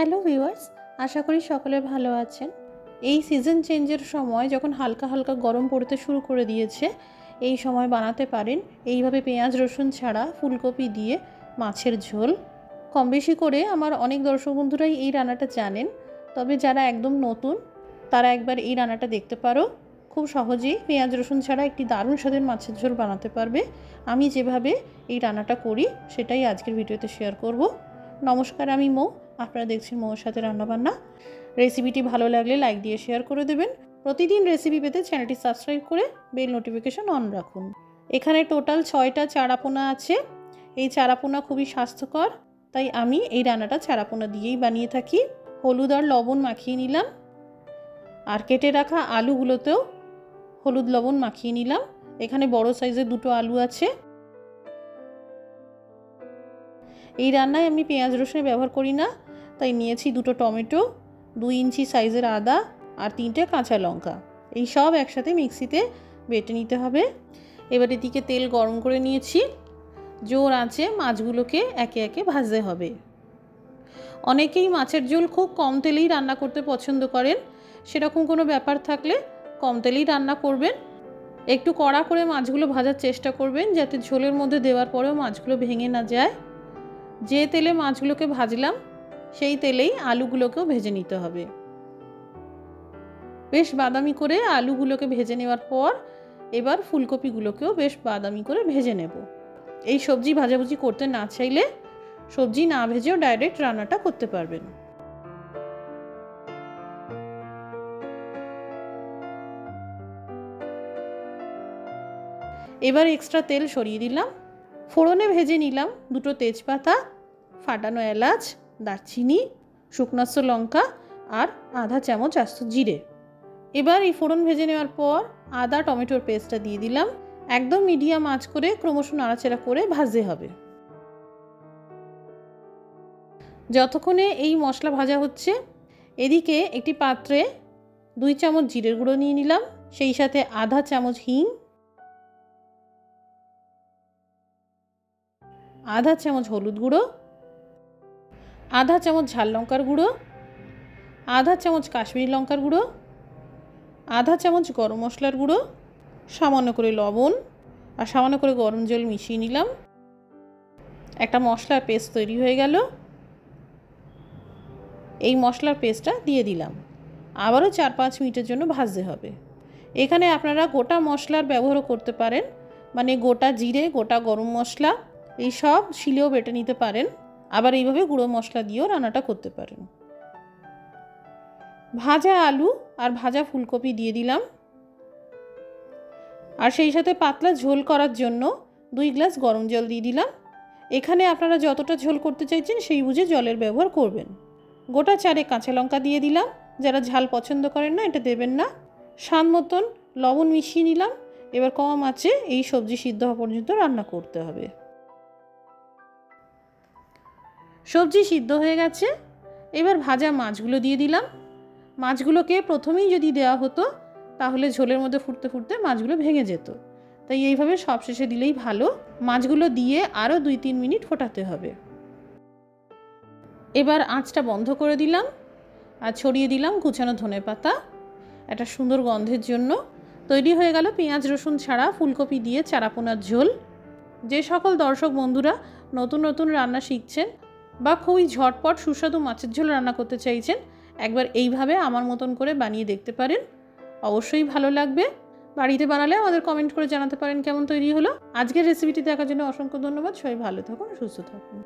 Hello viewers, আশা করি সকলে ভালো আছেন। এই সিজন চেঞ্জের সময় যখন হালকা হালকা গরম পড়তে শুরু করে দিয়েছে, এই সময় বানাতে পারেন এইভাবে পেঁয়াজ রসুন ছাড়া ফুলকপি দিয়ে মাছের ঝোল। কম বেশি করে আমার অনেক দর্শক বন্ধুরাই এই রান্নাটা জানেন, তবে যারা একদম নতুন তারা একবার এই রান্নাটা দেখতে পারো। খুব সহজেই পেঁয়াজ রসুন ছাড়া একটি দারুণ স্বাদের মাছের ঝোল বানাতে পারবে। আমি যেভাবে এই রান্নাটা করি সেটাই আজকের ভিডিওতে শেয়ার করব। নমস্কার, আমি মৌ, আপনারা দেখছেন মৌর সাথে রান্নাবান্না। রেসিপিটি ভালো লাগলে লাইক দিয়ে শেয়ার করে দেবেন। প্রতিদিন রেসিপি পেতে চ্যানেলটি সাবস্ক্রাইব করে বেল নোটিফিকেশন অন রাখুন। এখানে টোটাল 6টা চারাপোনা আছে। এই চারাপোনা খুবই স্বাস্থ্যকর, তাই আমি এই রান্নাটা চারাপোনা দিয়েই বানিয়ে থাকি। হলুদ আর লবণ মাখিয়ে নিলাম, আর কেটে রাখা আলুগুলোতেও হলুদ লবণ মাখিয়ে নিলাম। এখানে বড় সাইজের 2টো আলু আছে। এই রান্নায় আমি পেঁয়াজ রসুন ব্যবহার করি না, তাই নিয়েছি 2টো টমেটো, 2 ইঞ্চি সাইজের আদা আর 3টে কাঁচা লঙ্কা। এই সব একসাথে মিক্সিতে বেটে নিতে হবে। এবার এদিকে তেল গরম করে নিয়েছি। জোর আঁচে মাছগুলোকে একে একে ভাজতে হবে। অনেকেই মাছের ঝোল খুব কম তেলেই রান্না করতে পছন্দ করেন। সেরকম কোনো ব্যাপার থাকলে কম তেলেই রান্না করবেন। একটু কড়া করে মাছগুলো ভাজার চেষ্টা করবেন, যাতে ঝোলের মধ্যে দেওয়ার পরেও মাছগুলো ভেঙে না যায়। যে তেলে মাছগুলোকে ভাজলাম সেই তেলেই আলুগুলোকেও ভেজে নিতে হবে। বেশ বাদামি করে আলুগুলোকে ভেজে নেওয়ার পর এবার ফুলকপিগুলোকেও বেশ বাদামি করে ভেজে নেব। এই সবজি ভাজাভুজি করতে না চাইলে সবজি না ভেজেও ডাইরেক্ট রান্নাটা করতে পারবেন। এবার এক্সট্রা তেল সরিয়ে দিলাম। ফোড়নে ভেজে নিলাম 2টো তেজপাতা, ফাটানো এলাচ, দারচিনি, শুকনো লঙ্কা আর আধা চামচ আস্ত জিরে। এবার এই ফোড়ন ভেজে নেওয়ার পর আদা টমেটোর পেস্টটা দিয়ে দিলাম। একদম মিডিয়াম আঁচ করে ক্রমশ নাড়াচাড়া করে ভাজতে হবে। যতক্ষণে এই মশলা ভাজা হচ্ছে, এদিকে একটি পাত্রে 2 চামচ জিরের গুঁড়ো নিয়ে নিলাম, সেই সাথে আধা চামচ হিং, আধা চামচ হলুদ গুঁড়ো, আধা চামচ ঝাল লঙ্কার গুঁড়ো, আধা চামচ কাশ্মীরি লঙ্কার গুঁড়ো, আধা চামচ গরম মশলার গুঁড়ো, সামান্য করে লবণ আর সামান্য করে গরম জল মিশিয়ে নিলাম। একটা মশলার পেস্ট তৈরি হয়ে গেল। এই মশলার পেস্টটা দিয়ে দিলাম। আবারও 4-5 মিনিটের জন্য ভাজতে হবে। এখানে আপনারা গোটা মশলার ব্যবহারও করতে পারেন, মানে গোটা জিরে, গোটা গরম মশলা এই সব শিলেও বেটে নিতে পারেন। আবার এইভাবে গুঁড়ো মশলা দিয়েও রান্নাটা করতে পারেন। ভাজা আলু আর ভাজা ফুলকপি দিয়ে দিলাম, আর সেই সাথে পাতলা ঝোল করার জন্য 2 গ্লাস গরম জল দিয়ে দিলাম। এখানে আপনারা যতটা ঝোল করতে চাইছেন সেই বুঝে জলের ব্যবহার করবেন। গোটা 4 কাঁচা লঙ্কা দিয়ে দিলাম। যারা ঝাল পছন্দ করেন না এটা দেবেন না। স্বাদ মতন লবণ মিশিয়ে নিলাম। এবার কম আঁচে এই সবজি সিদ্ধ হওয়া পর্যন্ত রান্না করতে হবে। সবজি সিদ্ধ হয়ে গেছে। এবার ভাজা মাছগুলো দিয়ে দিলাম। মাছগুলোকে প্রথমেই যদি দেওয়া হতো তাহলে ঝোলের মধ্যে ফুটতে ফুটতে মাছগুলো ভেঙে যেত, তাই এইভাবে সবশেষে দিলেই ভালো। মাছগুলো দিয়ে আরও 2-3 মিনিট ফোটাতে হবে। এবার আঁচটা বন্ধ করে দিলাম আর ছড়িয়ে দিলাম কুচানো ধনেপাতা একটা সুন্দর গন্ধের জন্য। তৈরি হয়ে গেল পেঁয়াজ রসুন ছাড়া ফুলকপি দিয়ে চারাপোনার ঝোল। যে সকল দর্শক বন্ধুরা নতুন নতুন রান্না শিখছেন বা খুবই ঝটপট সুস্বাদু মাছের ঝোল রান্না করতে চাইছেন, একবার এইভাবে আমার মতন করে বানিয়ে দেখতে পারেন। অবশ্যই ভালো লাগবে। বাড়িতে বানালে আমাদের কমেন্ট করে জানাতে পারেন কেমন তৈরি হলো। আজকের রেসিপিটি দেখার জন্য অসংখ্য ধন্যবাদ। সবাই ভালো থাকুন, সুস্থ থাকুন।